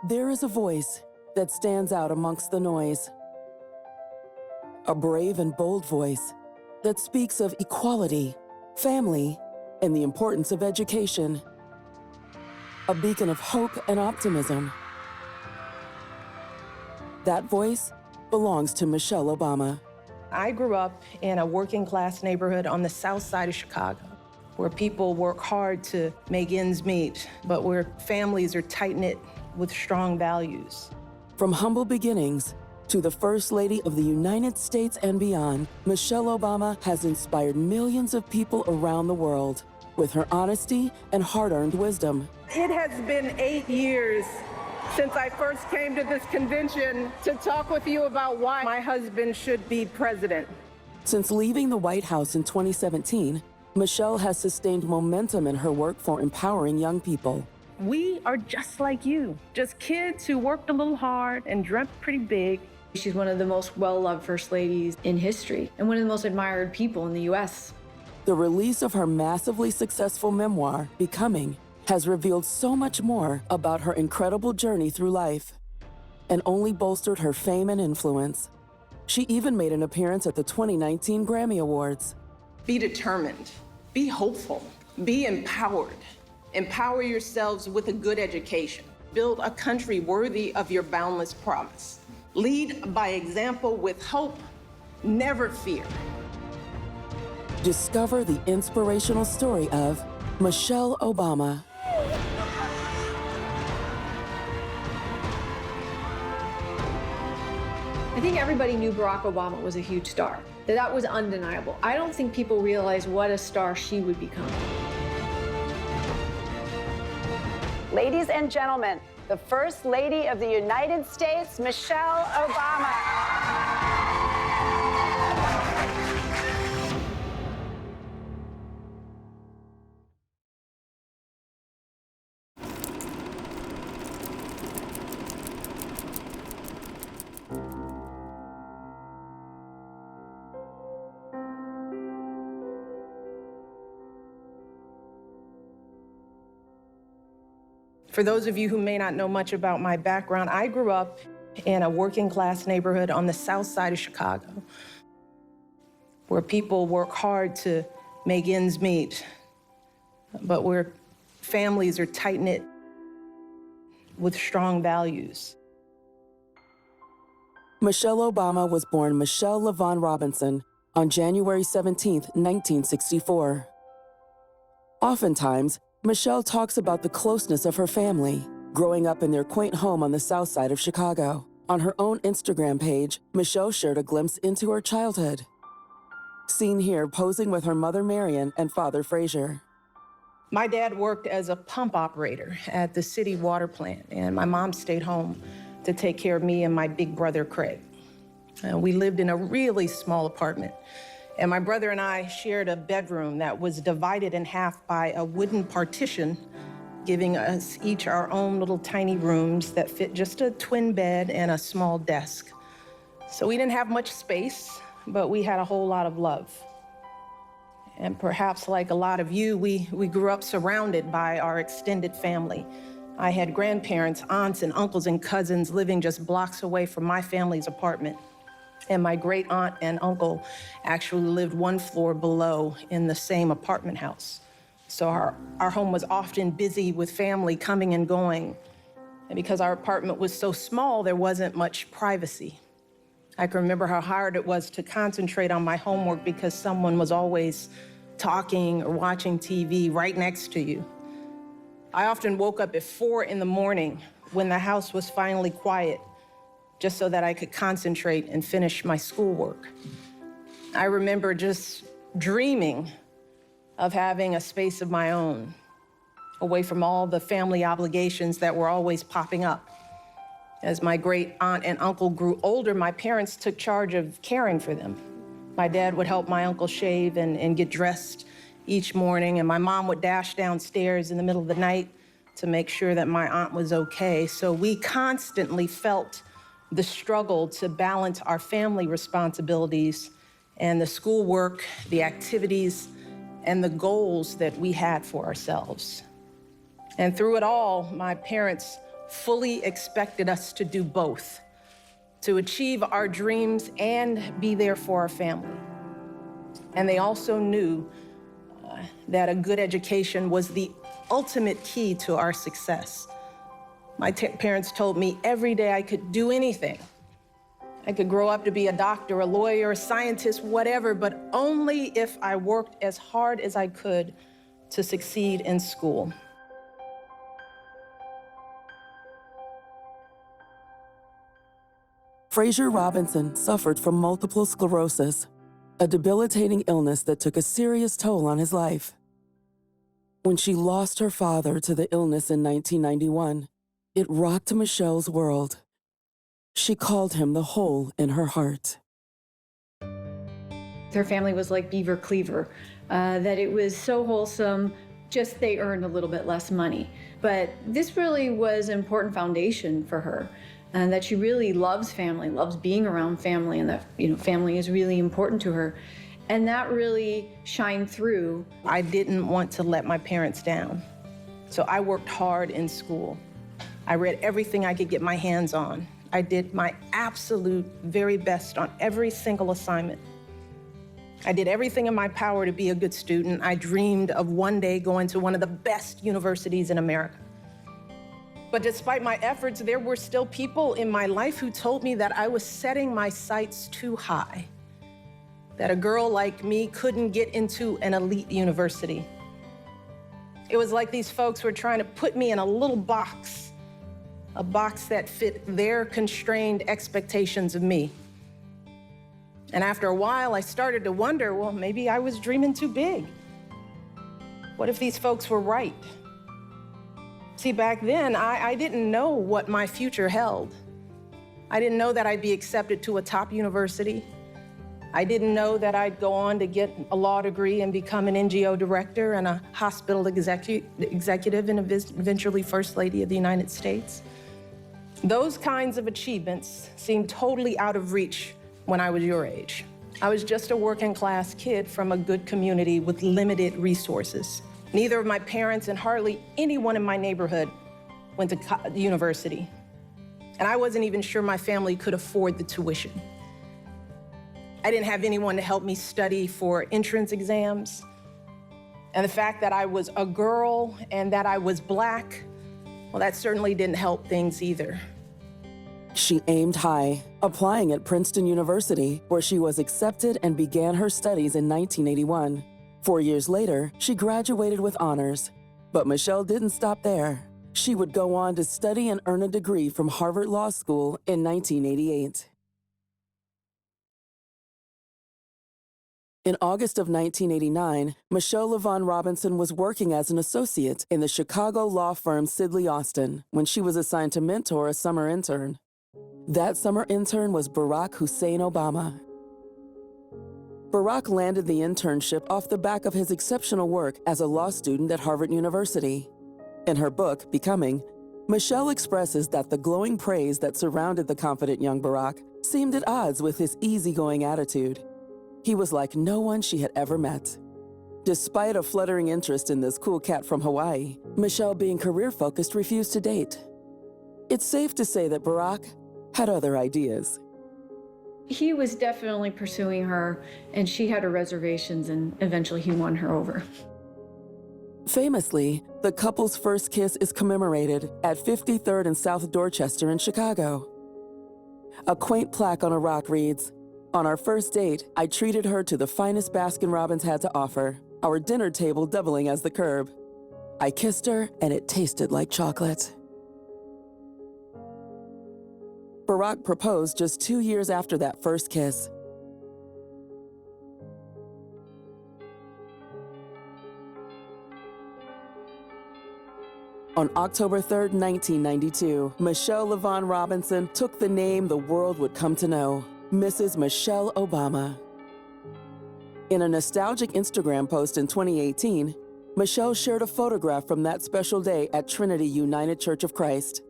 There is a voice that stands out amongst the noise. A brave and bold voice that speaks of equality, family, and the importance of education. A beacon of hope and optimism. That voice belongs to Michelle Obama. I grew up in a working-class neighborhood on the south side of Chicago, where people work hard to make ends meet, but where families are tight-knit with strong values. From humble beginnings to the First Lady of the United States and beyond, Michelle Obama has inspired millions of people around the world with her honesty and hard-earned wisdom. It has been 8 years since I first came to this convention to talk with you about why my husband should be president. Since leaving the White House in 2017, Michelle has sustained momentum in her work for empowering young people. We are just like you, just kids who worked a little hard and dreamt pretty big. She's one of the most well-loved First Ladies in history and one of the most admired people in the U.S. The release of her massively successful memoir, Becoming, has revealed so much more about her incredible journey through life and only bolstered her fame and influence. She even made an appearance at the 2019 Grammy Awards. Be determined, be hopeful, be empowered. Empower yourselves with a good education. Build a country worthy of your boundless promise. Lead by example with hope, never fear. Discover the inspirational story of Michelle Obama. I think everybody knew Barack Obama was a huge star. That was undeniable. I don't think people realize what a star she would become. Ladies and gentlemen, the First Lady of the United States, Michelle Obama. For those of you who may not know much about my background, I grew up in a working-class neighborhood on the south side of Chicago, where people work hard to make ends meet, but where families are tight-knit with strong values. Michelle Obama was born Michelle LaVaughn Robinson on January 17, 1964. Oftentimes, Michelle talks about the closeness of her family, growing up in their quaint home on the south side of Chicago. On her own Instagram page, Michelle shared a glimpse into her childhood. Seen here posing with her mother Marion and father Frazier. My dad worked as a pump operator at the city water plant, and my mom stayed home to take care of me and my big brother Craig. We lived in a really small apartment. And my brother and I shared a bedroom that was divided in half by a wooden partition, giving us each our own little tiny rooms that fit just a twin bed and a small desk. So we didn't have much space, but we had a whole lot of love. And perhaps like a lot of you, we grew up surrounded by our extended family. I had grandparents, aunts, and uncles and cousins living just blocks away from my family's apartment. And my great aunt and uncle actually lived one floor below in the same apartment house. So our home was often busy with family coming and going. And because our apartment was so small, there wasn't much privacy. I can remember how hard it was to concentrate on my homework because someone was always talking or watching TV right next to you. I often woke up at 4 in the morning when the house was finally quiet, just so that I could concentrate and finish my schoolwork. I remember just dreaming of having a space of my own, away from all the family obligations that were always popping up. As my great aunt and uncle grew older, my parents took charge of caring for them. My dad would help my uncle shave and get dressed each morning, and my mom would dash downstairs in the middle of the night to make sure that my aunt was okay. So we constantly felt the struggle to balance our family responsibilities and the schoolwork, the activities, and the goals that we had for ourselves. And through it all, my parents fully expected us to do both, to achieve our dreams and be there for our family. And they also knew that a good education was the ultimate key to our success. My parents told me every day I could do anything. I could grow up to be a doctor, a lawyer, a scientist, whatever, but only if I worked as hard as I could to succeed in school. Fraser Robinson suffered from multiple sclerosis, a debilitating illness that took a serious toll on his life. When she lost her father to the illness in 1991, it rocked Michelle's world. She called him the hole in her heart. Her family was like Beaver Cleaver, that it was so wholesome, just they earned a little bit less money. But this really was an important foundation for her, and that she really loves family, loves being around family, and that family is really important to her. And that really shined through. I didn't want to let my parents down, so I worked hard in school. I read everything I could get my hands on. I did my absolute very best on every single assignment. I did everything in my power to be a good student. I dreamed of one day going to one of the best universities in America. But despite my efforts, there were still people in my life who told me that I was setting my sights too high, that a girl like me couldn't get into an elite university. It was like these folks were trying to put me in a little box, a box that fit their constrained expectations of me. And after a while, I started to wonder, well, maybe I was dreaming too big. What if these folks were right? See, back then, I didn't know what my future held. I didn't know that I'd be accepted to a top university. I didn't know that I'd go on to get a law degree and become an NGO director and a hospital executive and eventually First Lady of the United States. Those kinds of achievements seemed totally out of reach when I was your age. I was just a working class kid from a good community with limited resources. Neither of my parents and hardly anyone in my neighborhood went to university. And I wasn't even sure my family could afford the tuition. I didn't have anyone to help me study for entrance exams. And the fact that I was a girl and that I was Black, well, that certainly didn't help things either. She aimed high, applying at Princeton University, where she was accepted and began her studies in 1981. 4 years later, she graduated with honors. But Michelle didn't stop there. She would go on to study and earn a degree from Harvard Law School in 1988. In August of 1989, Michelle LaVaughn Robinson was working as an associate in the Chicago law firm Sidley Austin when she was assigned to mentor a summer intern. That summer intern was Barack Hussein Obama. Barack landed the internship off the back of his exceptional work as a law student at Harvard University. In her book, Becoming, Michelle expresses that the glowing praise that surrounded the confident young Barack seemed at odds with his easygoing attitude. He was like no one she had ever met. Despite a fluttering interest in this cool cat from Hawaii, Michelle, being career-focused, refused to date. It's safe to say that Barack had other ideas. He was definitely pursuing her, and she had her reservations, and eventually he won her over. Famously, the couple's first kiss is commemorated at 53rd and South Dorchester in Chicago. A quaint plaque on a rock reads, "On our first date, I treated her to the finest Baskin-Robbins had to offer, our dinner table doubling as the curb. I kissed her, and it tasted like chocolate." Barack proposed just 2 years after that first kiss. On October 3, 1992, Michelle LaVaughn Robinson took the name the world would come to know, Mrs. Michelle Obama. In a nostalgic Instagram post in 2018, Michelle shared a photograph from that special day at Trinity United Church of Christ.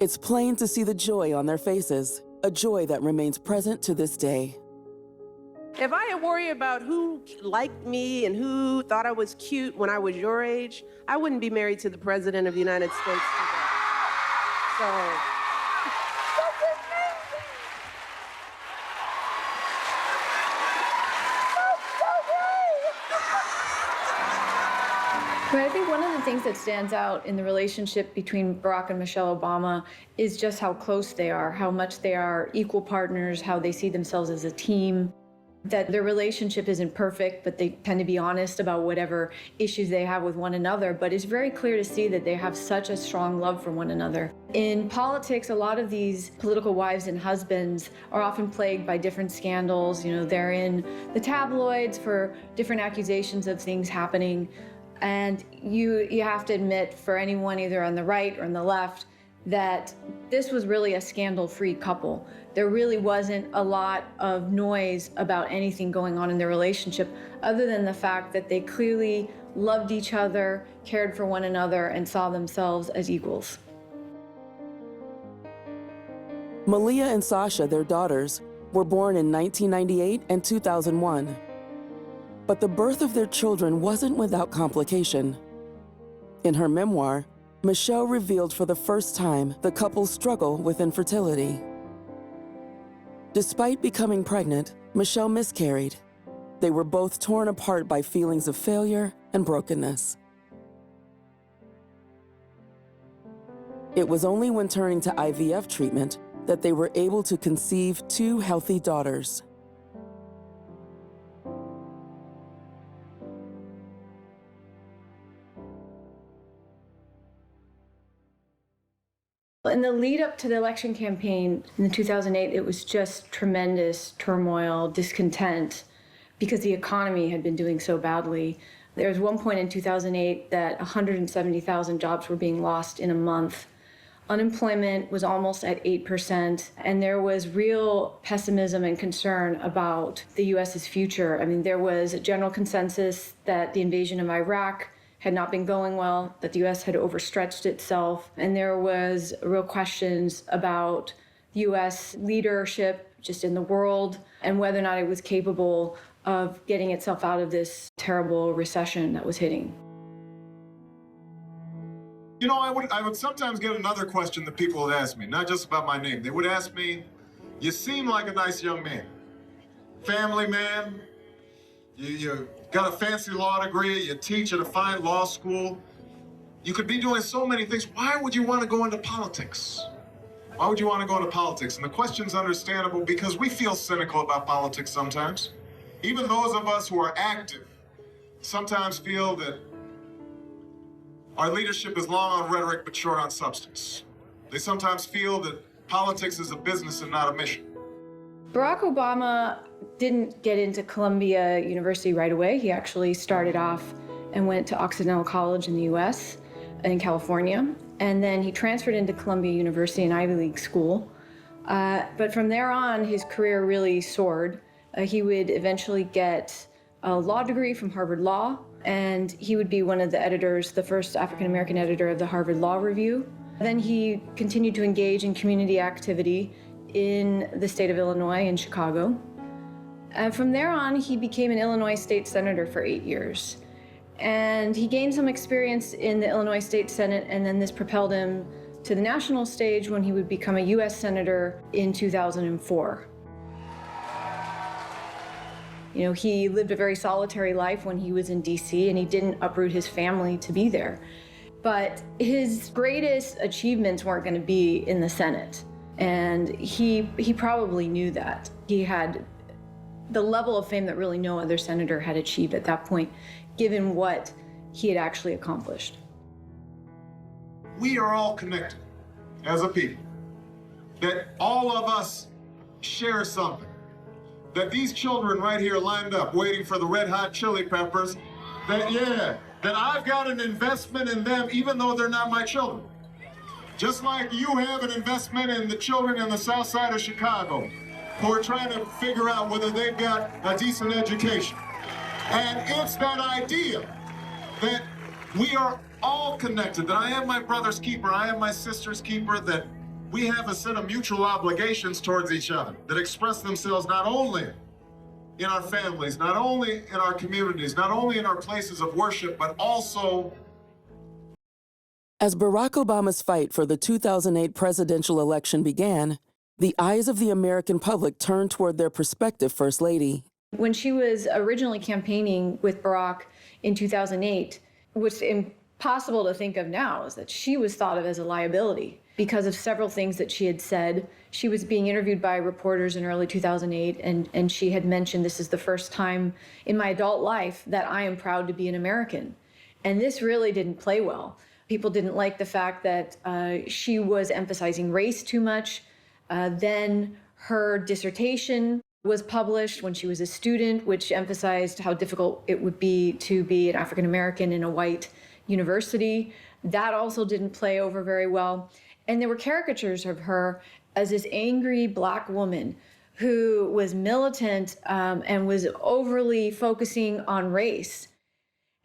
It's plain to see the joy on their faces, a joy that remains present to this day. If I had worried about who liked me and who thought I was cute when I was your age, I wouldn't be married to the President of the United States today. So but I think one of the things that stands out in the relationship between Barack and Michelle Obama is just how close they are, how much they are equal partners, how they see themselves as a team, that their relationship isn't perfect, but they tend to be honest about whatever issues they have with one another. But it's very clear to see that they have such a strong love for one another. In politics, a lot of these political wives and husbands are often plagued by different scandals. You know, they're in the tabloids for different accusations of things happening. And you have to admit, for anyone either on the right or on the left, that this was really a scandal-free couple. There really wasn't a lot of noise about anything going on in their relationship, other than the fact that they clearly loved each other, cared for one another, and saw themselves as equals. Malia and Sasha, their daughters, were born in 1998 and 2001. But the birth of their children wasn't without complication. In her memoir, Michelle revealed for the first time the couple's struggle with infertility. Despite becoming pregnant, Michelle miscarried. They were both torn apart by feelings of failure and brokenness. It was only when turning to IVF treatment that they were able to conceive 2 healthy daughters. In the lead up to the election campaign in 2008, it was just tremendous turmoil, discontent, because the economy had been doing so badly. There was one point in 2008 that 170,000 jobs were being lost in a month. Unemployment was almost at 8%, and there was real pessimism and concern about the U.S.'s future. I mean, there was a general consensus that the invasion of Iraq had not been going well, that the U.S. had overstretched itself, and there was real questions about U.S. leadership just in the world and whether or not it was capable of getting itself out of this terrible recession that was hitting. You know, I would sometimes get another question that people would ask me, not just about my name. They would ask me, you seem like a nice young man, family man, you got a fancy law degree, you teach at a fine law school. You could be doing so many things. Why would you want to go into politics? Why would you want to go into politics? And the question's understandable because we feel cynical about politics sometimes. Even those of us who are active sometimes feel that our leadership is long on rhetoric but short on substance. They sometimes feel that politics is a business and not a mission. Barack Obama didn't get into Columbia University right away. He actually started off and went to Occidental College in the US, in California. And then he transferred into Columbia University, an Ivy League school. But from there on, his career really soared. He would eventually get a law degree from Harvard Law, and he would be one of the editors, the first African-American editor of the Harvard Law Review. Then he continued to engage in community activity in the state of Illinois, in Chicago. And from there on, he became an Illinois state senator for 8 years. And he gained some experience in the Illinois State Senate, and then this propelled him to the national stage when he would become a US senator in 2004. You know, he lived a very solitary life when he was in DC, and he didn't uproot his family to be there. But his greatest achievements weren't going to be in the Senate. And he probably knew that. He had the level of fame that really no other senator had achieved at that point, given what he had actually accomplished. We are all connected as a people, that all of us share something, that these children right here lined up waiting for the red hot chili peppers, that I've got an investment in them even though they're not my children. Just like you have an investment in the children in the south side of Chicago who are trying to figure out whether they've got a decent education. And it's that idea that we are all connected, that I am my brother's keeper, I am my sister's keeper, that we have a set of mutual obligations towards each other that express themselves not only in our families, not only in our communities, not only in our places of worship, but also As Barack Obama's fight for the 2008 presidential election began, the eyes of the American public turned toward their prospective First Lady. When she was originally campaigning with Barack in 2008, what's impossible to think of now is that she was thought of as a liability because of several things that she had said. She was being interviewed by reporters in early 2008, and she had mentioned, "This is the first time in my adult life that I am proud to be an American." And this really didn't play well. People didn't like the fact that she was emphasizing race too much. Then her dissertation was published when she was a student, which emphasized how difficult it would be to be an African American in a white university. That also didn't play over very well. And there were caricatures of her as this angry Black woman who was militant and was overly focusing on race.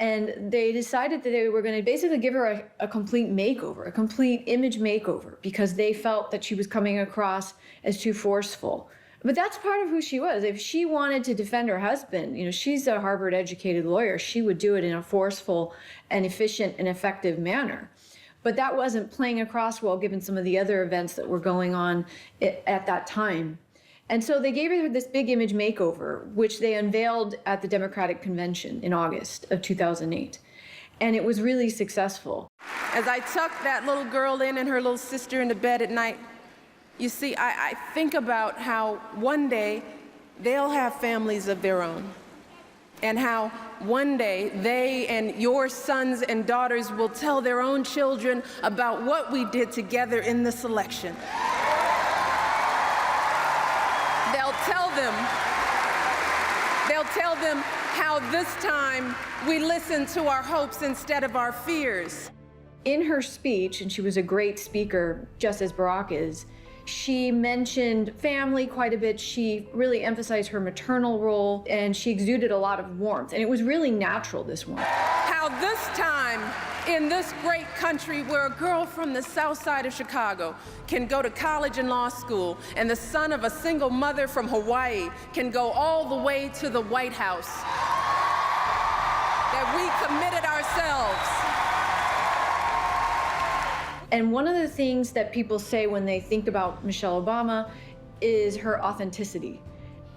And they decided that they were going to basically give her a complete makeover, a complete image makeover, because they felt that she was coming across as too forceful. But that's part of who she was. If she wanted to defend her husband, you know, she's a Harvard-educated lawyer, she would do it in a forceful and efficient and effective manner. But that wasn't playing across well given some of the other events that were going on at that time. And so they gave her this big image makeover, which they unveiled at the Democratic Convention in August of 2008. And it was really successful. As I tucked that little girl in and her little sister into bed at night, you see, I think about how one day they'll have families of their own, and how one day they and your sons and daughters will tell their own children about what we did together in this election. They'll tell them how this time we listened to our hopes instead of our fears. In her speech, and she was a great speaker, just as Barack is, she mentioned family quite a bit. She really emphasized her maternal role, and she exuded a lot of warmth. And it was really natural, this warmth. How this time in this great country where a girl from the south side of Chicago can go to college and law school, and the son of a single mother from Hawaii can go all the way to the White House, that we committed ourselves. And one of the things that people say when they think about Michelle Obama is her authenticity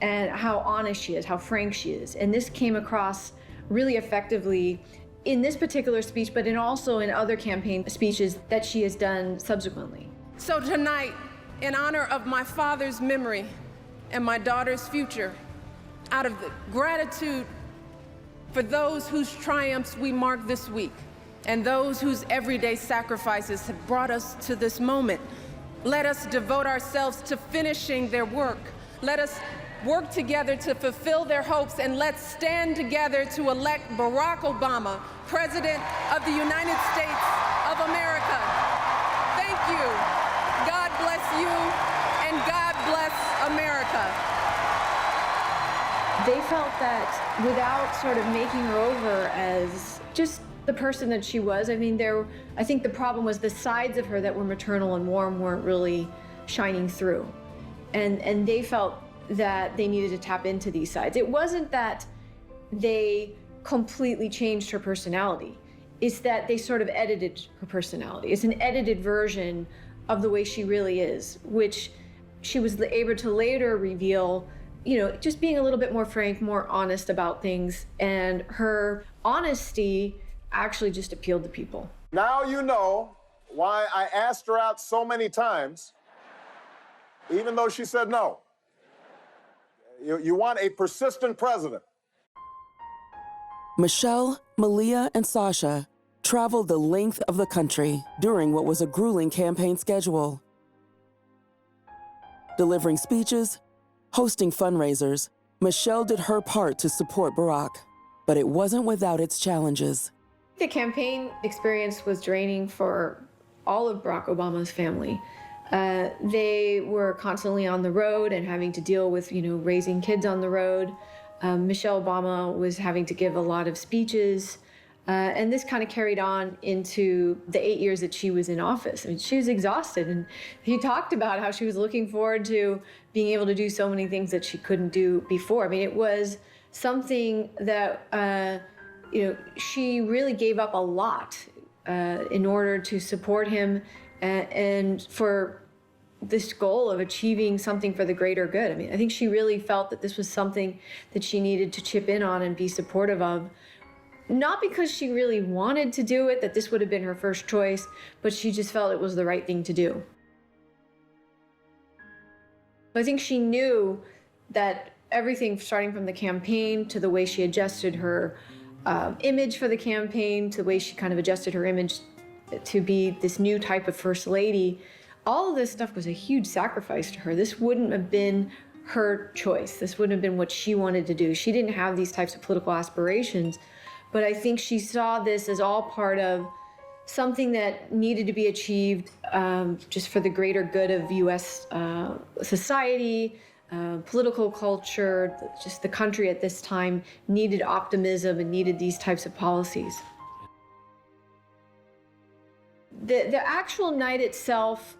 and how honest she is, how frank she is. And this came across really effectively in this particular speech, but also in other campaign speeches that she has done subsequently. So tonight, in honor of my father's memory and my daughter's future, out of the gratitude for those whose triumphs we mark this week, and those whose everyday sacrifices have brought us to this moment, let us devote ourselves to finishing their work. Let us work together to fulfill their hopes, and let's stand together to elect Barack Obama, President of the United States of America. Thank you. God bless you, and God bless America. They felt that without sort of making her over as just the person that she was, I mean, I think the problem was the sides of her that were maternal and warm weren't really shining through. And they felt that they needed to tap into these sides. It wasn't that they completely changed her personality. It's that they sort of edited her personality. It's an edited version of the way she really is, which she was able to later reveal, you know, just being a little bit more frank, more honest about things. And her honesty actually just appealed to people. Now you know why I asked her out so many times, even though she said no. You want a persistent president. Michelle, Malia, and Sasha traveled the length of the country during what was a grueling campaign schedule. Delivering speeches, hosting fundraisers, Michelle did her part to support Barack, but it wasn't without its challenges. The campaign experience was draining for all of Barack Obama's family. They were constantly on the road and having to deal with, raising kids on the road. Michelle Obama was having to give a lot of speeches. And this kind of carried on into the 8 years that she was in office. I mean, she was exhausted. And he talked about how she was looking forward to being able to do so many things that she couldn't do before. I mean, it was something that, she really gave up a lot in order to support him and for this goal of achieving something for the greater good. I mean, I think she really felt that this was something that she needed to chip in on and be supportive of. Not because she really wanted to do it, that this would have been her first choice, but she just felt it was the right thing to do. I think she knew that everything, starting from the campaign to the way she adjusted her image for the campaign, to the way she kind of adjusted her image to be this new type of first lady, all of this stuff was a huge sacrifice to her. This wouldn't have been her choice. This wouldn't have been what she wanted to do. She didn't have these types of political aspirations, but I think she saw this as all part of something that needed to be achieved just for the greater good of U.S. Society, political culture. Just the country at this time needed optimism and needed these types of policies. The actual night itself,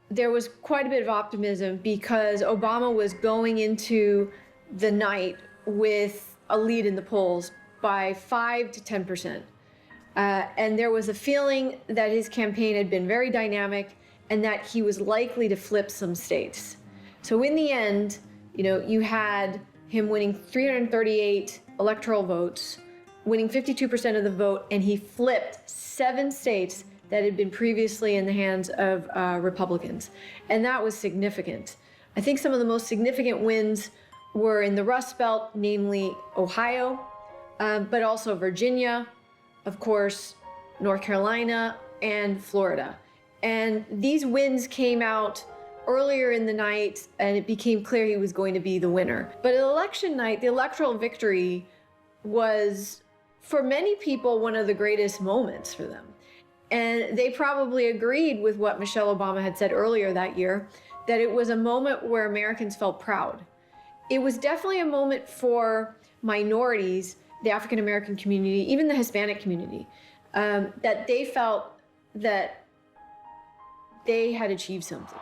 there was quite a bit of optimism because Obama was going into the night with a lead in the polls by 5 to 10%. And there was a feeling that his campaign had been very dynamic and that he was likely to flip some states. So in the end, you know, you had him winning 338 electoral votes, winning 52% of the vote, and he flipped 7 states that had been previously in the hands of Republicans. And that was significant. I think some of the most significant wins were in the Rust Belt, namely Ohio, but also Virginia, of course, North Carolina, and Florida. And these wins came out earlier in the night, and it became clear he was going to be the winner. But at election night, the electoral victory was, for many people, one of the greatest moments for them. And they probably agreed with what Michelle Obama had said earlier that year, that it was a moment where Americans felt proud. It was definitely a moment for minorities, the African American community, even the Hispanic community, that they felt that they had achieved something.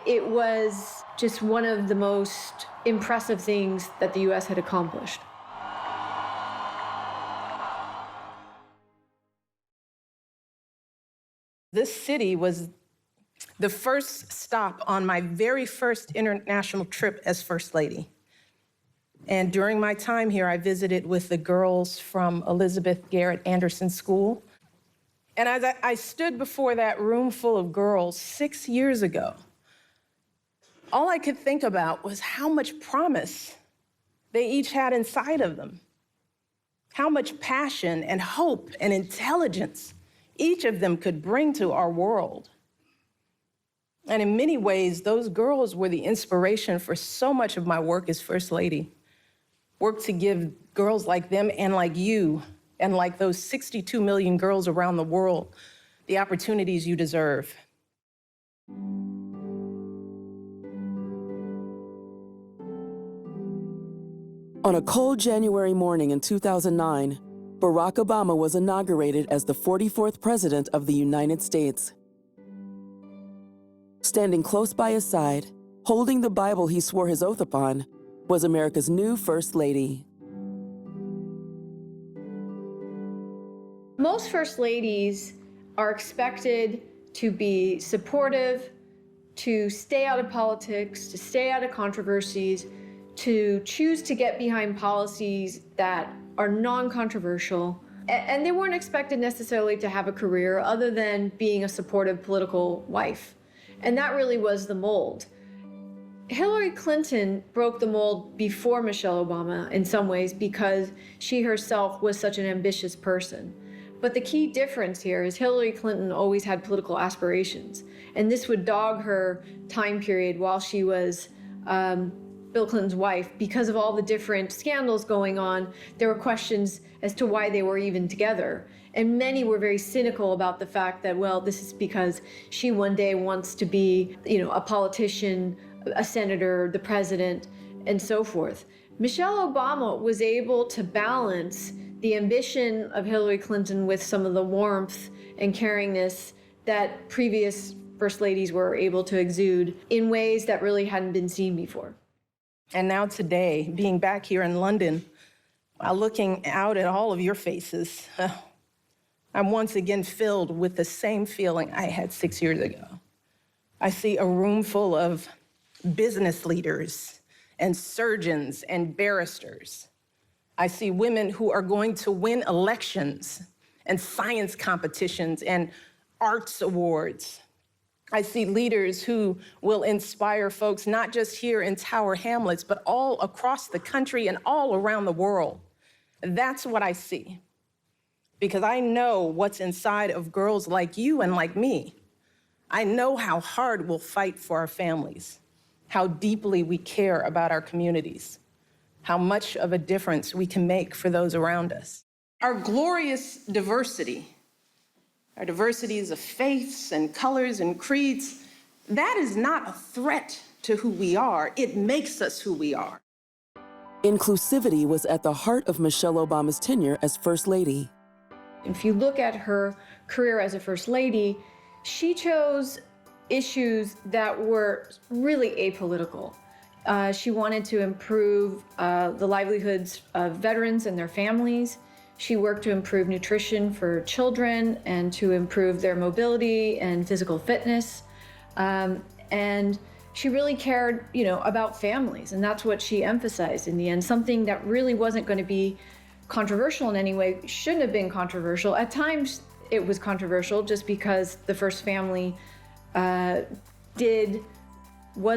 It was just one of the most impressive things that the U.S. had accomplished. This city was the first stop on my very first international trip as First Lady. And during my time here, I visited with the girls from Elizabeth Garrett Anderson School. And as I stood before that room full of girls 6 years ago, all I could think about was how much promise they each had inside of them, how much passion and hope and intelligence each of them could bring to our world. And in many ways, those girls were the inspiration for so much of my work as First Lady. Work to give girls like them and like you, and like those 62 million girls around the world, the opportunities you deserve. On a cold January morning in 2009, Barack Obama was inaugurated as the 44th President of the United States. Standing close by his side, holding the Bible he swore his oath upon, was America's new First Lady. Most First Ladies are expected to be supportive, to stay out of politics, to stay out of controversies, to choose to get behind policies that are non-controversial. And they weren't expected necessarily to have a career other than being a supportive political wife. And that really was the mold. Hillary Clinton broke the mold before Michelle Obama in some ways because she herself was such an ambitious person. But the key difference here is Hillary Clinton always had political aspirations. And this would dog her time period while she was Bill Clinton's wife. Because of all the different scandals going on, there were questions as to why they were even together. And many were very cynical about the fact that, well, this is because she one day wants to be, a politician, a senator, the president, and so forth. Michelle Obama was able to balance the ambition of Hillary Clinton with some of the warmth and caringness that previous First Ladies were able to exude in ways that really hadn't been seen before. And now today, being back here in London, While looking out at all of your faces, I'm once again filled with the same feeling I had 6 years ago. I see a room full of business leaders and surgeons and barristers. I see women who are going to win elections and science competitions and arts awards. I see leaders who will inspire folks not just here in Tower Hamlets, but all across the country and all around the world. That's what I see, because I know what's inside of girls like you and like me. I know how hard we'll fight for our families, how deeply we care about our communities, how much of a difference we can make for those around us. Our glorious diversity, our diversities of faiths and colors and creeds, that is not a threat to who we are. It makes us who we are. Inclusivity was at the heart of Michelle Obama's tenure as First Lady. If you look at her career as a First Lady, she chose issues that were really apolitical. She wanted to improve the livelihoods of veterans and their families. She worked to improve nutrition for children and to improve their mobility and physical fitness. And she really cared, about families, and that's what she emphasized in the end. Something that really wasn't going to be controversial in any way, shouldn't have been controversial. At times, it was controversial just because the first family was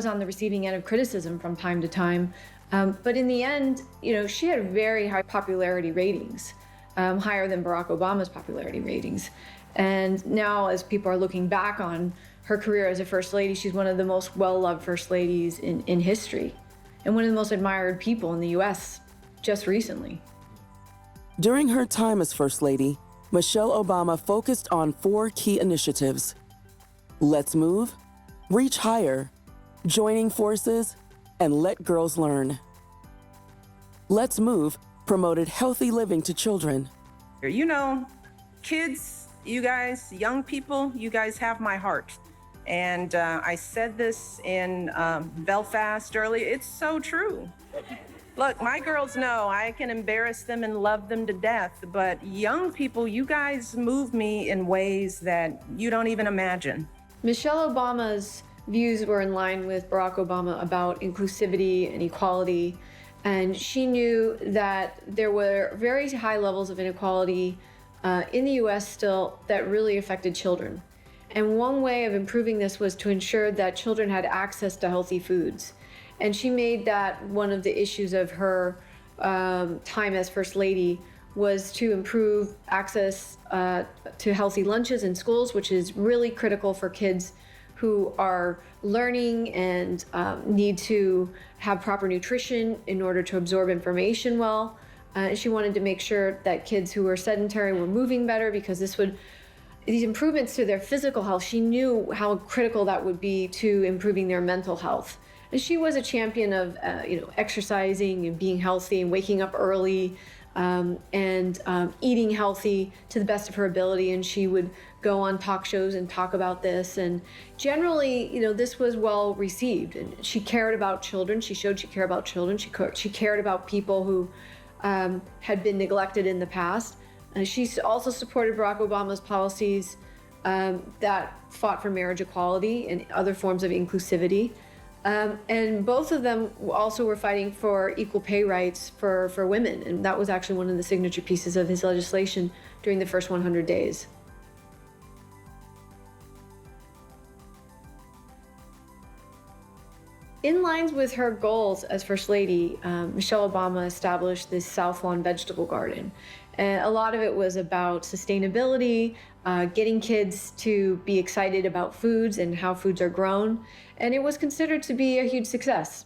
on the receiving end of criticism from time to time. But in the end, she had very high popularity ratings, higher than Barack Obama's popularity ratings. And now, as people are looking back on her career as a First Lady, she's one of the most well-loved First Ladies in history, and one of the most admired people in the U.S. just recently. During her time as First Lady, Michelle Obama focused on 4 key initiatives: Let's Move, Reach Higher, Joining Forces, and Let Girls Learn. Let's Move promoted healthy living to children. Kids, you guys, young people, you guys have my heart. And I said this in Belfast earlier. It's so true. Look, my girls know I can embarrass them and love them to death, but young people, you guys move me in ways that you don't even imagine. Michelle Obama's views were in line with Barack Obama about inclusivity and equality, and she knew that there were very high levels of inequality in the U.S. still that really affected children. And one way of improving this was to ensure that children had access to healthy foods. And she made that one of the issues of her time as First Lady, was to improve access to healthy lunches in schools, which is really critical for kids who are learning and need to have proper nutrition in order to absorb information well. She wanted to make sure that kids who were sedentary were moving better, because these improvements to their physical health, she knew how critical that would be to improving their mental health. And she was a champion of exercising and being healthy and waking up early and eating healthy to the best of her ability. And she would go on talk shows and talk about this. And generally, this was well received. And she cared about children. She showed she cared about children. She cared about people who had been neglected in the past. She also supported Barack Obama's policies that fought for marriage equality and other forms of inclusivity. And both of them also were fighting for equal pay rights for women. And that was actually one of the signature pieces of his legislation during the first 100 days. In line with her goals as First Lady, Michelle Obama established this South Lawn vegetable garden. And a lot of it was about sustainability, getting kids to be excited about foods and how foods are grown. And it was considered to be a huge success.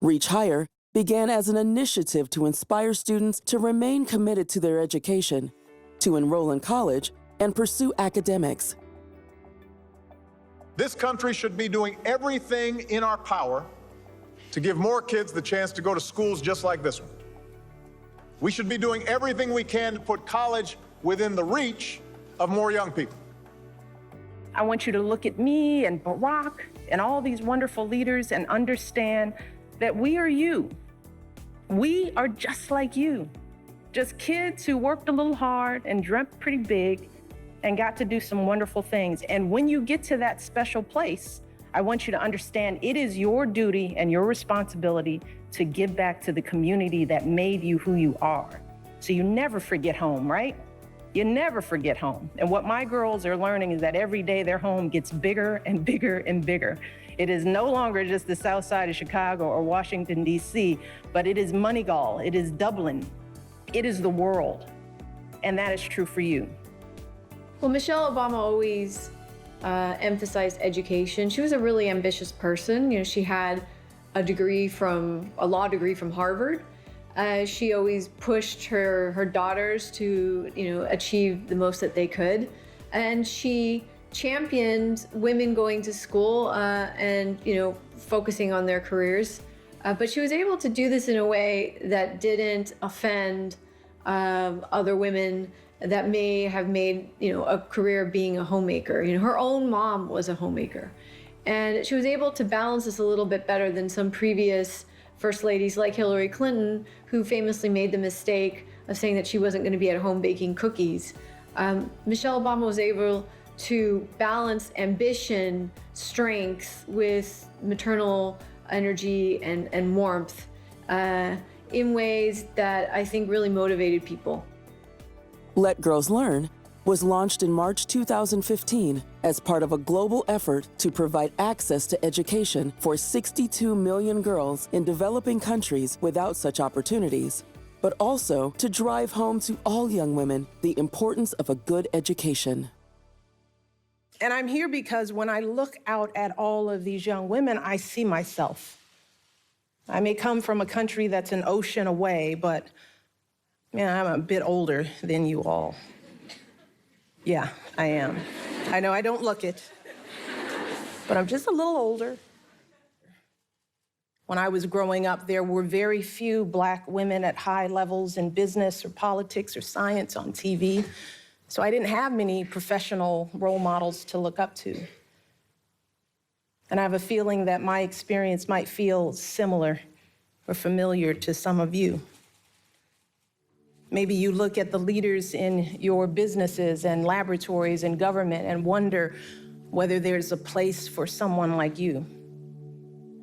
Reach Higher began as an initiative to inspire students to remain committed to their education, to enroll in college, and pursue academics. This country should be doing everything in our power to give more kids the chance to go to schools just like this one. We should be doing everything we can to put college within the reach of more young people. I want you to look at me and Barack and all these wonderful leaders and understand that we are you. We are just like you, just kids who worked a little hard and dreamt pretty big and got to do some wonderful things. And when you get to that special place, I want you to understand it is your duty and your responsibility to give back to the community that made you who you are. So you never forget home, right? You never forget home. And what my girls are learning is that every day their home gets bigger and bigger and bigger. It is no longer just the south side of Chicago or Washington, D.C., but it is Moneygall, it is Dublin, it is the world. And that is true for you. Well, Michelle Obama always emphasized education. She was a really ambitious person. You know, she had a law degree from Harvard. She always pushed her daughters to, achieve the most that they could. And she championed women going to school and, focusing on their careers. But she was able to do this in a way that didn't offend other women that may have made, a career being a homemaker. Her own mom was a homemaker. And she was able to balance this a little bit better than some previous first ladies like Hillary Clinton, who famously made the mistake of saying that she wasn't going to be at home baking cookies. Michelle Obama was able to balance ambition, strength with maternal energy and warmth in ways that I think really motivated people. Let Girls Learn was launched in March 2015 as part of a global effort to provide access to education for 62 million girls in developing countries without such opportunities, but also to drive home to all young women the importance of a good education. And I'm here because when I look out at all of these young women, I see myself. I may come from a country that's an ocean away, but I'm a bit older than you all. Yeah, I am. I know I don't look it, but I'm just a little older. When I was growing up, there were very few Black women at high levels in business or politics or science on TV, so I didn't have many professional role models to look up to. And I have a feeling that my experience might feel similar or familiar to some of you. Maybe you look at the leaders in your businesses and laboratories and government and wonder whether there's a place for someone like you.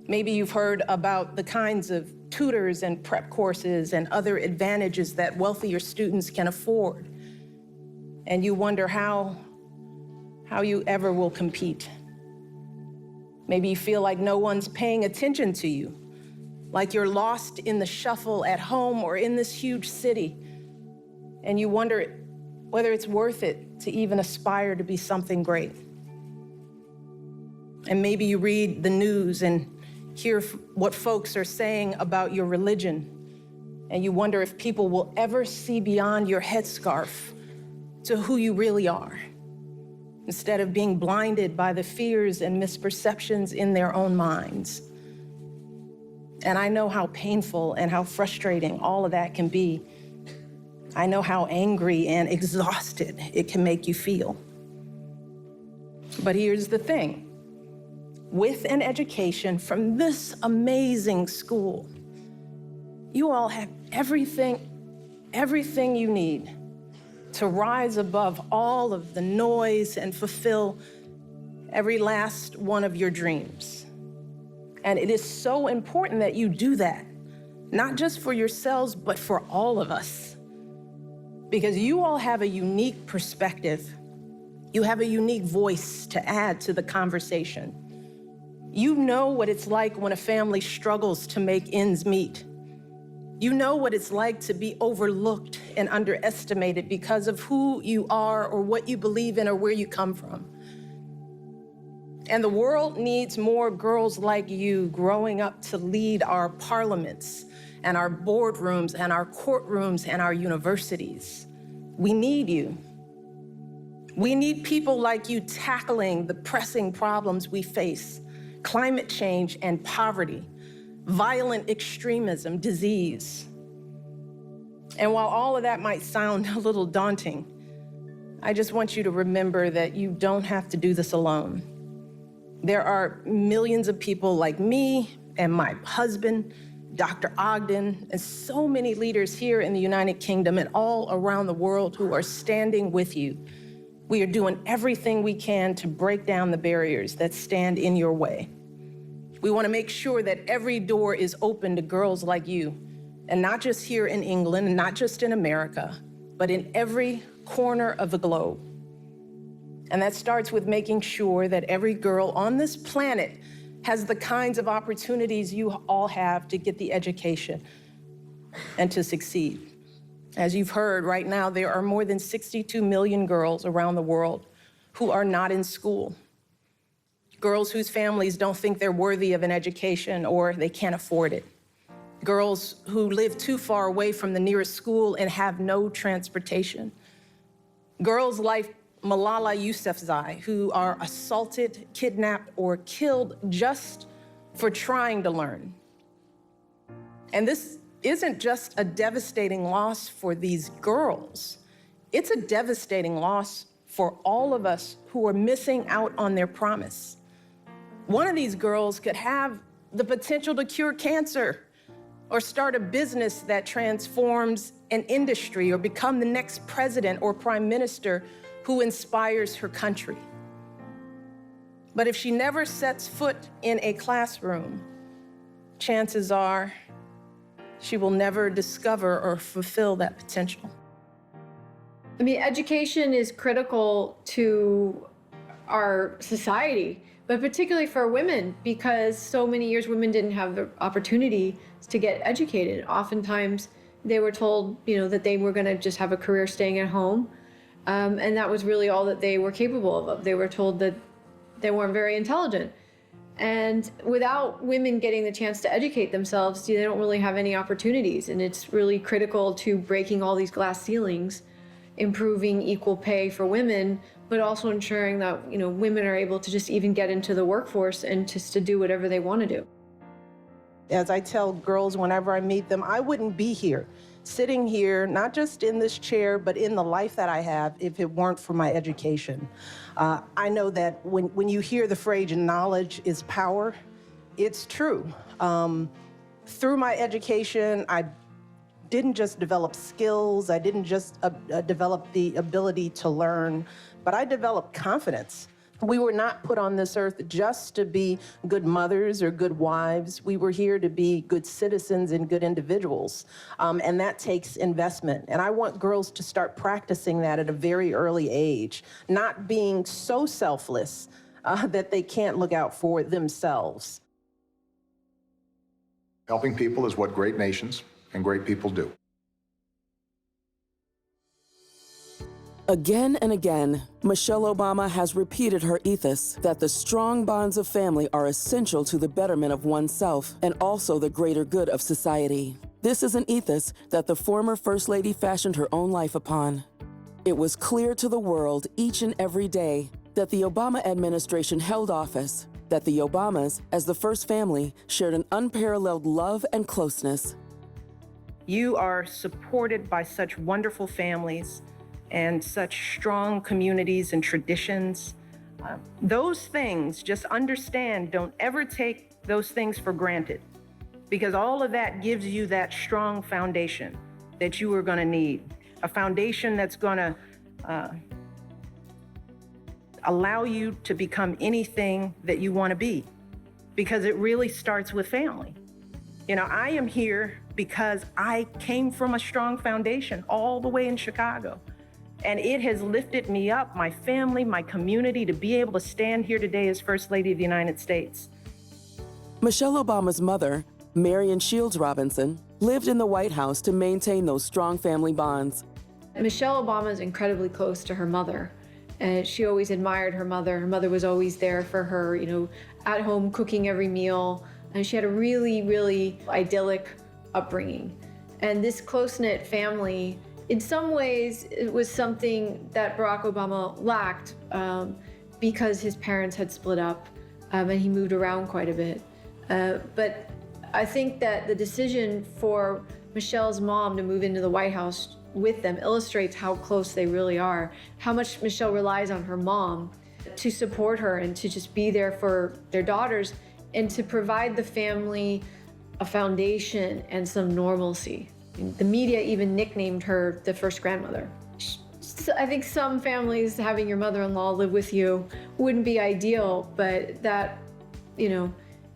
Maybe you've heard about the kinds of tutors and prep courses and other advantages that wealthier students can afford. And you wonder how you ever will compete. Maybe you feel like no one's paying attention to you, like you're lost in the shuffle at home or in this huge city. And you wonder whether it's worth it to even aspire to be something great. And maybe you read the news and hear what folks are saying about your religion, and you wonder if people will ever see beyond your headscarf to who you really are, instead of being blinded by the fears and misperceptions in their own minds. And I know how painful and how frustrating all of that can be. I know how angry and exhausted it can make you feel. But here's the thing. With an education from this amazing school, you all have everything you need to rise above all of the noise and fulfill every last one of your dreams. And it is so important that you do that, not just for yourselves, but for all of us. Because you all have a unique perspective. You have a unique voice to add to the conversation. You know what it's like when a family struggles to make ends meet. You know what it's like to be overlooked and underestimated because of who you are or what you believe in or where you come from. And the world needs more girls like you growing up to lead our parliaments and our boardrooms and our courtrooms and our universities. We need you. We need people like you tackling the pressing problems we face: climate change and poverty, violent extremism, disease. And while all of that might sound a little daunting, I just want you to remember that you don't have to do this alone. There are millions of people like me and my husband Dr. Ogden, and so many leaders here in the United Kingdom and all around the world who are standing with you. We are doing everything we can to break down the barriers that stand in your way. We want to make sure that every door is open to girls like you, and not just here in England, and not just in America, but in every corner of the globe. And that starts with making sure that every girl on this planet has the kinds of opportunities you all have to get the education and to succeed. As you've heard, right now, there are more than 62 million girls around the world who are not in school. Girls whose families don't think they're worthy of an education or they can't afford it. Girls who live too far away from the nearest school and have no transportation. Girls like Malala Yousafzai, who are assaulted, kidnapped, or killed just for trying to learn. And this isn't just a devastating loss for these girls. It's a devastating loss for all of us who are missing out on their promise. One of these girls could have the potential to cure cancer or start a business that transforms an industry or become the next president or prime minister who inspires her country. But if she never sets foot in a classroom, chances are she will never discover or fulfill that potential. I mean, education is critical to our society, but particularly for women, because so many years women didn't have the opportunity to get educated. Oftentimes they were told, that they were gonna just have a career staying at home. And that was really all that they were capable of. They were told that they weren't very intelligent. And without women getting the chance to educate themselves, they don't really have any opportunities. And it's really critical to breaking all these glass ceilings, improving equal pay for women, but also ensuring that, women are able to just even get into the workforce and just to do whatever they want to do. As I tell girls whenever I meet them, I wouldn't be here, sitting here, not just in this chair, but in the life that I have, if it weren't for my education. I know that when you hear the phrase knowledge is power, it's true. Through my education, I didn't just develop skills, I didn't just develop the ability to learn, but I developed confidence. We were not put on this earth just to be good mothers or good wives. We were here to be good citizens and good individuals. And that takes investment. And I want girls to start practicing that at a very early age, not being so selfless that they can't look out for themselves. Helping people is what great nations and great people do. Again and again, Michelle Obama has repeated her ethos that the strong bonds of family are essential to the betterment of oneself and also the greater good of society. This is an ethos that the former First Lady fashioned her own life upon. It was clear to the world each and every day that the Obama administration held office, that the Obamas, as the first family, shared an unparalleled love and closeness. You are supported by such wonderful families and such strong communities and traditions. Those things, just understand, don't ever take those things for granted, because all of that gives you that strong foundation that you are gonna need, a foundation that's gonna allow you to become anything that you wanna be, because it really starts with family. I am here because I came from a strong foundation all the way in Chicago. And it has lifted me up, my family, my community, to be able to stand here today as First Lady of the United States. Michelle Obama's mother, Marion Shields Robinson, lived in the White House to maintain those strong family bonds. Michelle Obama is incredibly close to her mother. And she always admired her mother. Her mother was always there for her, at home cooking every meal. And she had a really, really idyllic upbringing. And this close-knit family, in some ways, it was something that Barack Obama lacked because his parents had split up and he moved around quite a bit. But I think that the decision for Michelle's mom to move into the White House with them illustrates how close they really are, how much Michelle relies on her mom to support her and to just be there for their daughters and to provide the family a foundation and some normalcy. The media even nicknamed her the first grandmother. I think some families having your mother-in-law live with you wouldn't be ideal, but that, you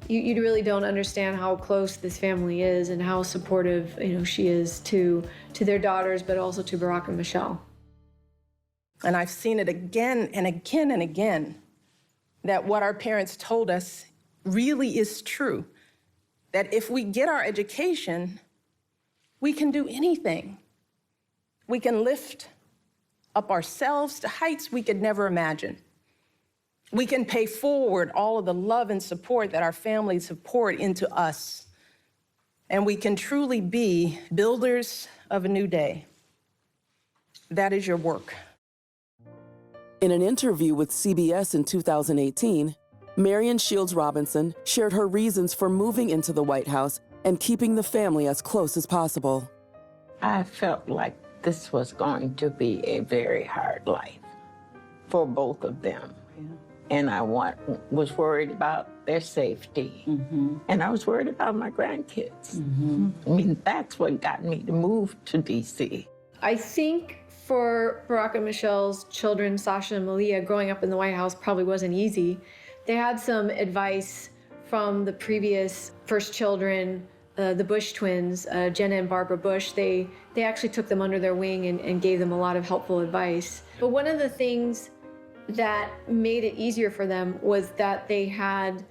really don't understand how close this family is and how supportive, she is to their daughters, but also to Barack and Michelle. And I've seen it again and again and again, that what our parents told us really is true. That if we get our education, we can do anything. We can lift up ourselves to heights we could never imagine. We can pay forward all of the love and support that our families have poured into us. And we can truly be builders of a new day. That is your work. In an interview with CBS in 2018, Marion Shields Robinson shared her reasons for moving into the White House and keeping the family as close as possible. I felt like this was going to be a very hard life for both of them. Yeah. And I was worried about their safety. Mm-hmm. And I was worried about my grandkids. Mm-hmm. I mean, that's what got me to move to D.C. I think for Barack and Michelle's children, Sasha and Malia, growing up in the White House probably wasn't easy. They had some advice from the previous first children, the Bush twins, Jenna and Barbara Bush. They actually took them under their wing and gave them a lot of helpful advice. But one of the things that made it easier for them was that they had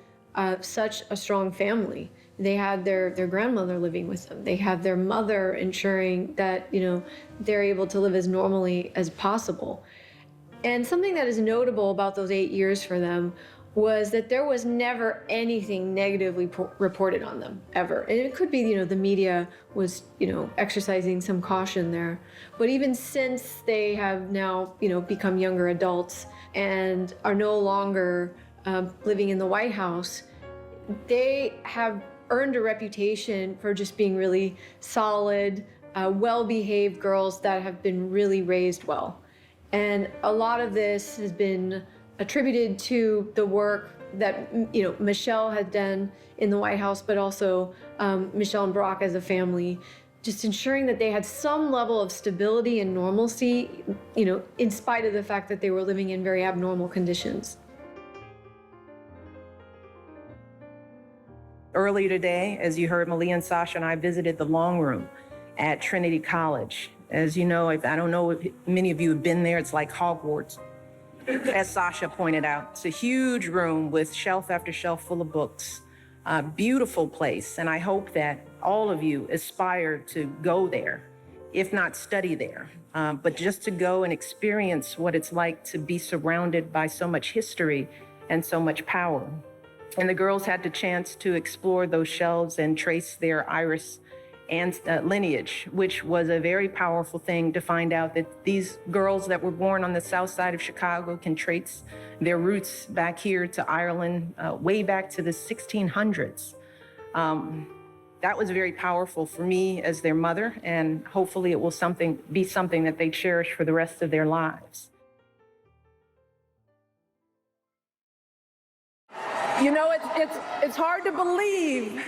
such a strong family. They had their grandmother living with them. They had their mother ensuring that, they're able to live as normally as possible. And something that is notable about those 8 years for them was that there was never anything negatively reported on them, ever. And it could be, the media was, exercising some caution there. But even since they have now, become younger adults and are no longer living in the White House, they have earned a reputation for just being really solid, well-behaved girls that have been really raised well. And a lot of this has been attributed to the work that Michelle had done in the White House, but also Michelle and Barack as a family, just ensuring that they had some level of stability and normalcy, in spite of the fact that they were living in very abnormal conditions. Earlier today, as you heard, Malia and Sasha and I visited the Long Room at Trinity College. As you know, I don't know if many of you have been there, it's like Hogwarts. As Sasha pointed out, it's a huge room with shelf after shelf full of books. Beautiful place, and I hope that all of you aspire to go there, if not study there, but just to go and experience what it's like to be surrounded by so much history and so much power. And the girls had the chance to explore those shelves and trace their Irish and lineage, which was a very powerful thing to find out that these girls that were born on the south side of Chicago can trace their roots back here to Ireland, way back to the 1600s. That was very powerful for me as their mother, and hopefully it will be something that they cherish for the rest of their lives. It's hard to believe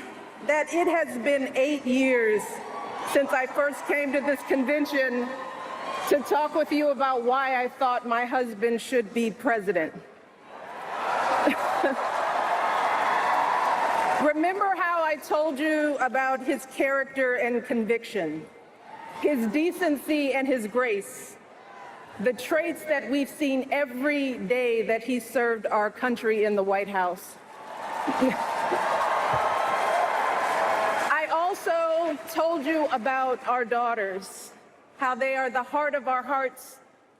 that it has been 8 years since I first came to this convention to talk with you about why I thought my husband should be president. Remember how I told you about his character and conviction, his decency and his grace, the traits that we've seen every day that he served our country in the White House. I also told you about our daughters, how they are the heart of our hearts,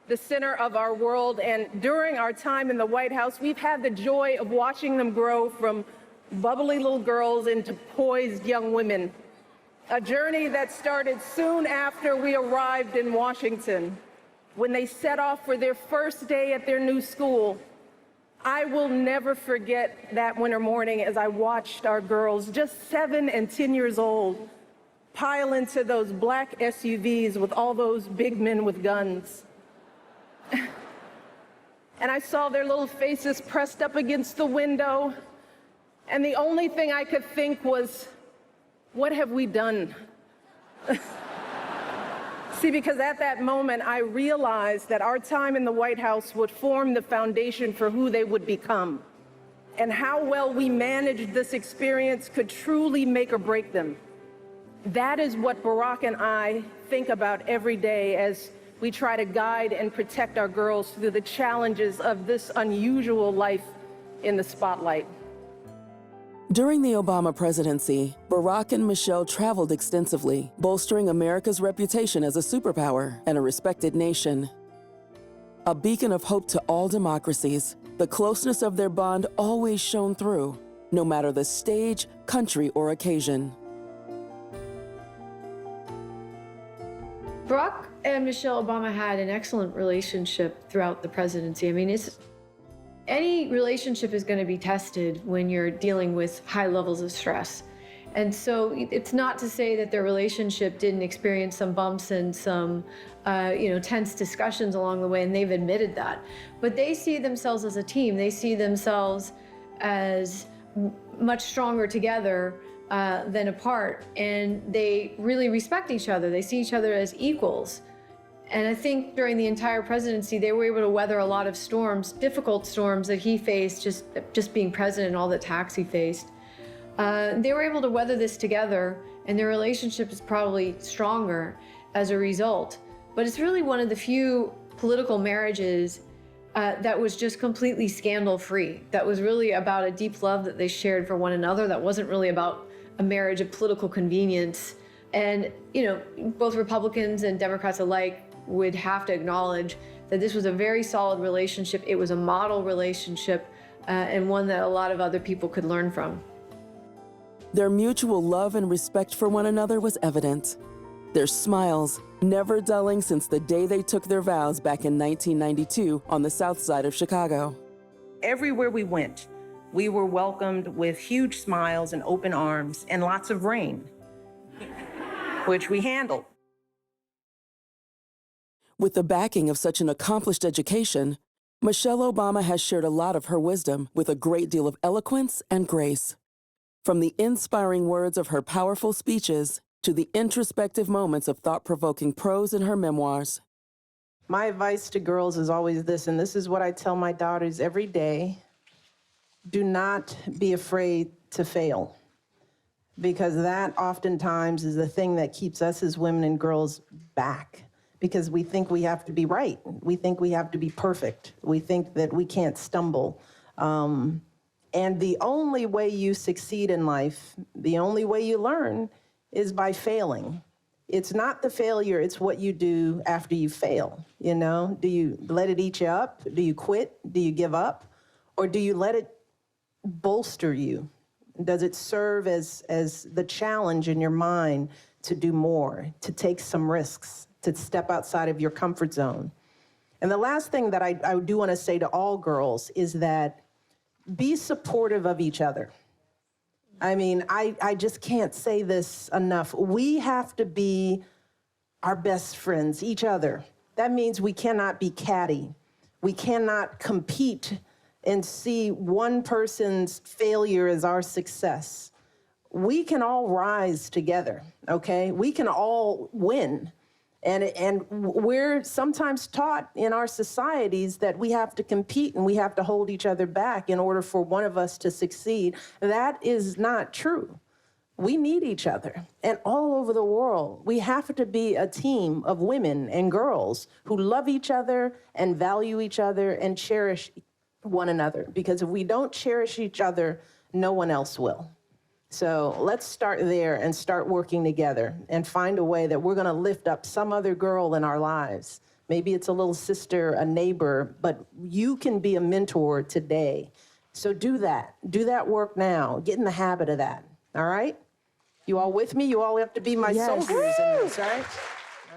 the center of our world, and during our time in the White House, we've had the joy of watching them grow from bubbly little girls into poised young women, a journey that started soon after we arrived in Washington, when they set off for their first day at their new school. I will never forget that winter morning as I watched our girls, just 7 and 10 years old, pile into those black SUVs with all those big men with guns. And I saw their little faces pressed up against the window, and the only thing I could think was, what have we done? See, because at that moment, I realized that our time in the White House would form the foundation for who they would become. And how well we managed this experience could truly make or break them. That is what Barack and I think about every day as we try to guide and protect our girls through the challenges of this unusual life in the spotlight. During the Obama presidency, Barack and Michelle traveled extensively, bolstering America's reputation as a superpower and a respected nation. A beacon of hope to all democracies, the closeness of their bond always shone through, no matter the stage, country, or occasion. Barack and Michelle Obama had an excellent relationship throughout the presidency. I mean, any relationship is going to be tested when you're dealing with high levels of stress. And so it's not to say that their relationship didn't experience some bumps and some tense discussions along the way, and they've admitted that. But they see themselves as a team. They see themselves as much stronger together than apart, and they really respect each other. They see each other as equals. And I think during the entire presidency, they were able to weather a lot of storms, difficult storms that he faced, just being president and all the attacks he faced. They were able to weather this together, and their relationship is probably stronger as a result. But it's really one of the few political marriages that was just completely scandal-free, that was really about a deep love that they shared for one another, that wasn't really about a marriage of political convenience. And, both Republicans and Democrats alike would have to acknowledge that this was a very solid relationship. It was a model relationship, and one that a lot of other people could learn from. Their mutual love and respect for one another was evident. Their smiles, never dulling since the day they took their vows back in 1992 on the south side of Chicago. Everywhere we went, we were welcomed with huge smiles and open arms and lots of rain, which we handled. With the backing of such an accomplished education, Michelle Obama has shared a lot of her wisdom with a great deal of eloquence and grace. From the inspiring words of her powerful speeches to the introspective moments of thought-provoking prose in her memoirs. My advice to girls is always this, and this is what I tell my daughters every day: do not be afraid to fail, because that oftentimes is the thing that keeps us as women and girls back, because we think we have to be right. We think we have to be perfect. We think that we can't stumble. And the only way you succeed in life, the only way you learn, is by failing. It's not the failure, it's what you do after you fail, Do you let it eat you up? Do you quit? Do you give up? Or do you let it bolster you? Does it serve as the challenge in your mind to do more, to take some risks, to step outside of your comfort zone? And the last thing that I do want to say to all girls is that be supportive of each other. I mean, I just can't say this enough. We have to be our best friends, each other. That means we cannot be catty. We cannot compete and see one person's failure as our success. We can all rise together, okay? We can all win. And we're sometimes taught in our societies that we have to compete and we have to hold each other back in order for one of us to succeed. That is not true. We need each other. And all over the world, we have to be a team of women and girls who love each other and value each other and cherish one another. Because if we don't cherish each other, no one else will. So let's start there and start working together and find a way that we're going to lift up some other girl in our lives. Maybe it's a little sister, a neighbor, but you can be a mentor today. So do that. Do that work now. Get in the habit of that. All right? You all with me? You all have to be my soldiers in this, right?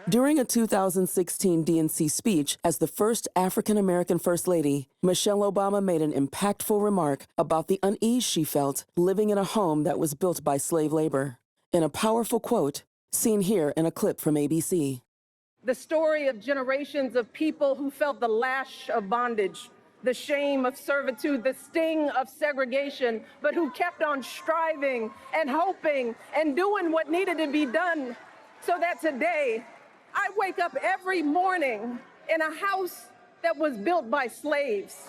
During a 2016 DNC speech as the first African-American First Lady, Michelle Obama made an impactful remark about the unease she felt living in a home that was built by slave labor. In a powerful quote, seen here in a clip from ABC. The story of generations of people who felt the lash of bondage the shame of servitude, the sting of segregation, but who kept on striving and hoping and doing what needed to be done so that today I wake up every morning in a house that was built by slaves.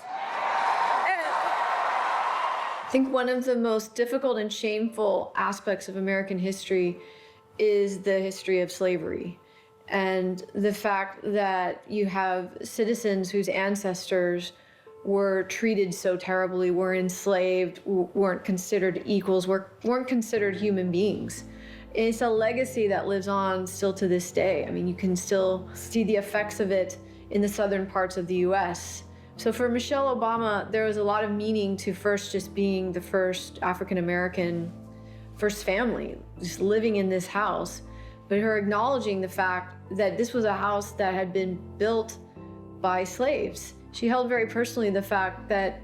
I think one of the most difficult and shameful aspects of American history is the history of slavery. And the fact that you have citizens whose ancestors were treated so terribly, were enslaved, weren't considered equals, weren't considered human beings. It's a legacy that lives on still to this day. I mean, you can still see the effects of it in the southern parts of the US. So for Michelle Obama, there was a lot of meaning to first just being the first African-American, first family, just living in this house, but her acknowledging the fact that this was a house that had been built by slaves. She held very personally the fact that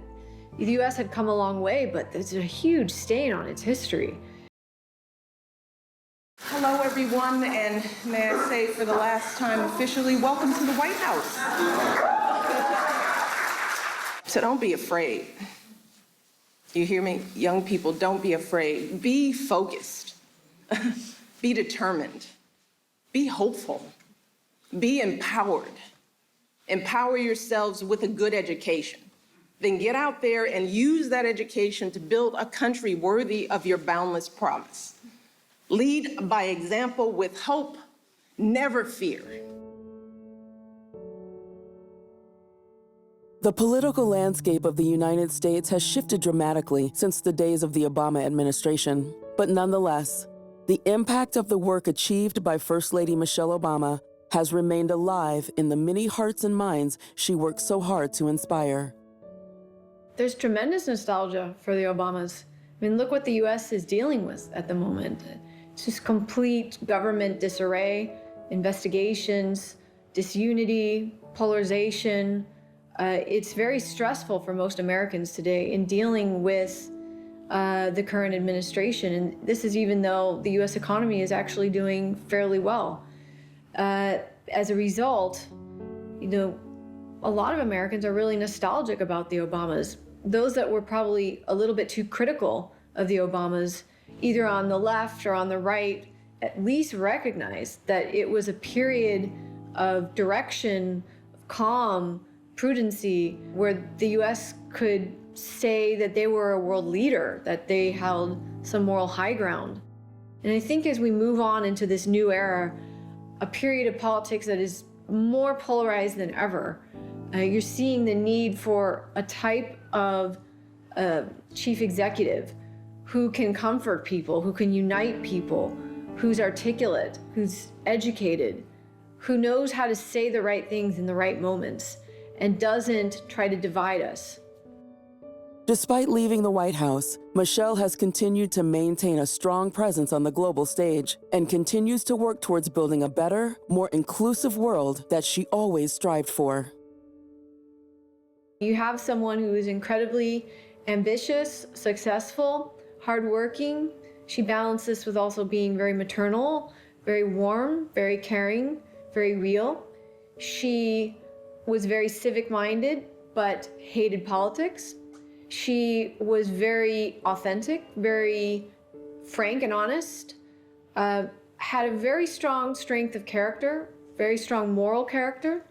the US had come a long way, but there's a huge stain on its history. Hello, everyone, and may I say for the last time officially, welcome to the White House. So don't be afraid. You hear me? Young people, don't be afraid. Be focused. Be determined. Be hopeful. Be empowered. Empower yourselves with a good education. Then get out there and use that education to build a country worthy of your boundless promise. Lead by example with hope, never fear. The political landscape of the United States has shifted dramatically since the days of the Obama administration. But nonetheless, the impact of the work achieved by First Lady Michelle Obama has remained alive in the many hearts and minds she worked so hard to inspire. There's tremendous nostalgia for the Obamas. I mean, look what the US is dealing with at the moment. It's just complete government disarray, investigations, disunity, polarization. It's very stressful for most Americans today in dealing with the current administration. And this is even though the US economy is actually doing fairly well. As a result, you know, a lot of Americans are really nostalgic about the Obamas. Those that were probably a little bit too critical of the Obamas, either on the left or on the right, at least recognize that it was a period of direction, of calm, prudency, where the US could say that they were a world leader, that they held some moral high ground. And I think as we move on into this new era, a period of politics that is more polarized than ever, you're seeing the need for a type of chief executive who can comfort people, who can unite people, who's articulate, who's educated, who knows how to say the right things in the right moments, and doesn't try to divide us. Despite leaving the White House, Michelle has continued to maintain a strong presence on the global stage and continues to work towards building a better, more inclusive world that she always strived for. You have someone who is incredibly ambitious, successful, hardworking. She balanced this with also being very maternal, very warm, very caring, very real. She was very civic-minded, but hated politics. She was very authentic, very frank and honest, had a very strong strength of character, very strong moral character.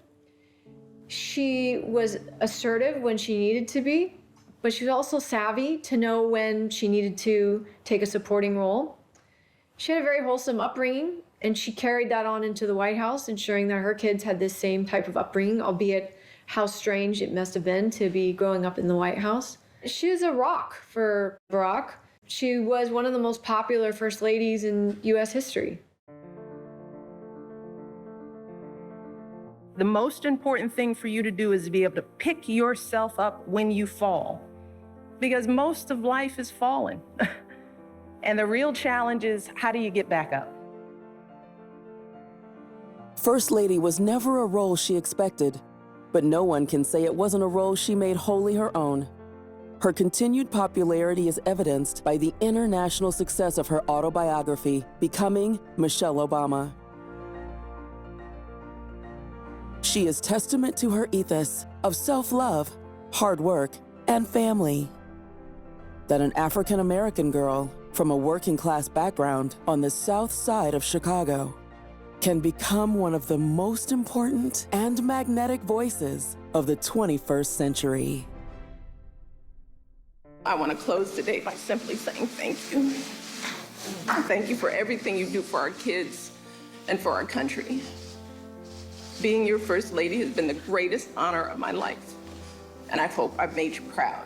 She was assertive when she needed to be, but she was also savvy to know when she needed to take a supporting role. She had a very wholesome upbringing, and she carried that on into the White House, ensuring that her kids had this same type of upbringing, albeit how strange it must have been to be growing up in the White House. She was a rock for Barack. She was one of the most popular first ladies in US history. The most important thing for you to do is to be able to pick yourself up when you fall, because most of life is falling. And the real challenge is, how do you get back up? First Lady was never a role she expected, but no one can say it wasn't a role she made wholly her own. Her continued popularity is evidenced by the international success of her autobiography, Becoming Michelle Obama. She is testament to her ethos of self-love, hard work, and family. That an African American girl from a working class background on the South Side of Chicago can become one of the most important and magnetic voices of the 21st century. I want to close today by simply saying thank you. Thank you for everything you do for our kids and for our country. Being your First Lady has been the greatest honor of my life, and I hope I've made you proud.